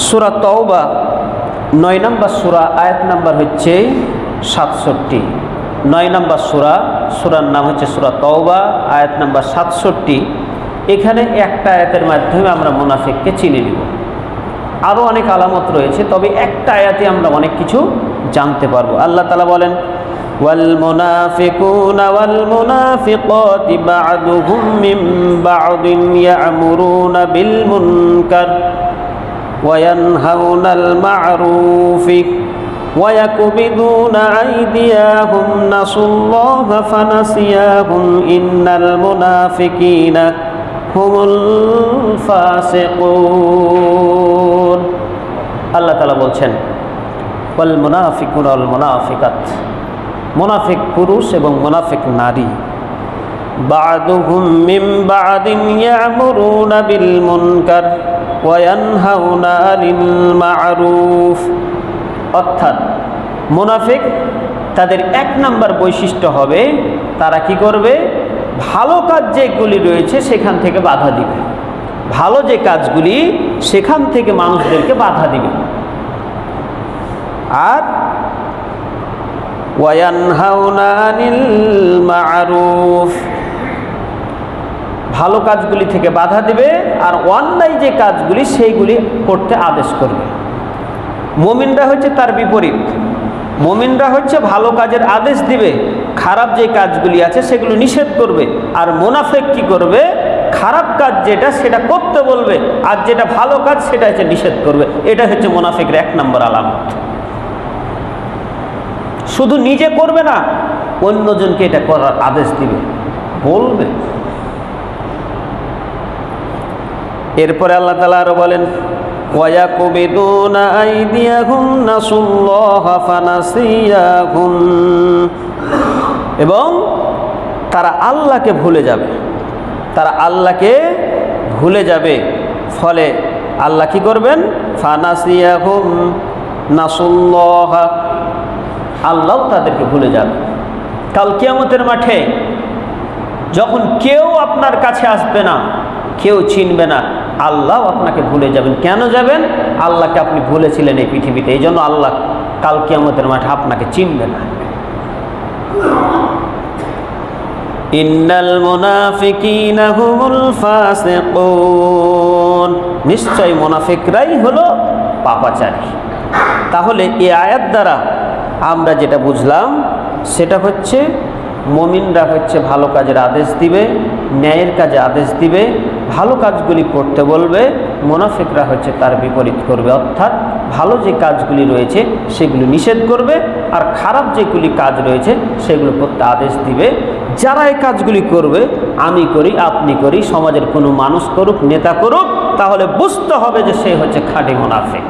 সূরা তাওবা 9 নম্বর সূরা, আয়াত নাম্বার হচ্ছে 67। 9 নম্বর সূরার নাম হচ্ছে সূরা তাওবা, আয়াত নাম্বার 67। এখানে একটা আয়াতের মাধ্যমে আমরা মুনাফিককে চিনে নিব। আরও অনেক আলামত রয়েছে, তবে একটা আয়াতে আমরা অনেক কিছু জানতে পারবো। আল্লাহ তাআলা বলেন, ওয়াল মুনাফিকুনা ওয়াল মুনাফিকাতি বা'দুহুম মিন বা'দিন ইয়া'মুরুনা বিল মুনকার ওয়া ইয়ানহাউনাল মা'রুফি ওয়া ইয়াকবিদুনা আইদিয়াহুম নাসুল্লাহা ফানাসিয়াহুম ইন্নাল মুনাফিকিনা হুমুল ফাসিকুন। আল্লাহ তাআলা বলছেন, ওয়াল মুনাফিকুনা ওয়াল মুনাফিকাত, মুনাফিক পুরুষ এবং মুনাফিক নারী, বা'দুহুম মিন বা'দিন ইয়া'মুরুনা বিল মুনকার ওয়া ইয়ানহাউনা আনিল মা'রুফ। অর্থাৎ মুনাফিক তাদের এক নাম্বার বৈশিষ্ট্য হবে, তারা কি করবে? ভালো কাজ যেগুলি রয়েছে সেখান থেকে বাধা দিবে, ভালো যে কাজগুলি সেখান থেকে মানুষদেরকে বাধা দিবে। আর ওয়ায়ানহাউনা আনিল মা'রুফ, ভালো কাজগুলি থেকে বাধা দিবে আর অন্যায় যে কাজগুলি সেইগুলি করতে আদেশ করবে। মুমিনরা হচ্ছে তার বিপরীত, মুমিনরা হচ্ছে ভালো কাজের আদেশ দিবে, খারাপ যে কাজগুলি আছে সেগুলো নিষেধ করবে। আর মুনাফিক কি করবে? খারাপ কাজ যেটা সেটা করতে বলবে, আর যেটা ভালো কাজ সেটা হচ্ছে নিষেধ করবে। এটা হচ্ছে মুনাফিকের এক নম্বর আলামত। শুধু নিজে করবে না, অন্যজনকে এটা করার আদেশ দিবে, বলবে। এরপরে আল্লাহ তাআলা আরো বলেন, ওয়ায়াকুবিদুনা আইদিয়াহুম নাসুল্লাহা ফানাসিয়াহুম, এবং তারা আল্লাহকে ভুলে যাবে, তারা আল্লাহকে ভুলে যাবে। ফলে আল্লাহ কি করবেন? ফানাসিয়াহুম নাসুল্লাহা, আল্লাহ তাদেরকে ভুলে যাবে। কাল কিয়ামতের মাঠে যখন কেউ আপনার কাছে আসবে না, কেউ চিনবে না, আল্লাহ আপনাকে ভুলে যাবেন। কেন যাবেন? আল্লাহকে আপনি ভুলেছিলেন এই পৃথিবীতে, এই জন্য আল্লাহ কাল কিয়ামতের মাঠে আপনাকে চিনবে না। ইন্নাল মুনাফিকিনা হুমুল ফাসিকুন, নিশ্চয় মুনাফিকরাই হলো পাপাচারী। তাহলে এই আয়াত দ্বারা আমরা যেটা বুঝলাম সেটা হচ্ছে, মুমিনরা হচ্ছে ভালো কাজের আদেশ দিবে, ন্যায়ের কাজে আদেশ দিবে, ভালো কাজগুলি করতে বলবে। মুনাফিকরা হচ্ছে তার বিপরীত করবে, অর্থাৎ ভালো যে কাজগুলি রয়েছে সেগুলো নিষেধ করবে, আর খারাপ যেগুলি কাজ রয়েছে সেগুলো করতে আদেশ দিবে। যারা এই কাজগুলি করবে, আমি করি, আপনি করি, সমাজের কোনো মানুষ করুক, নেতা করুক, তাহলে বুঝতে হবে যে সে হচ্ছে খাঁটি মুনাফিক।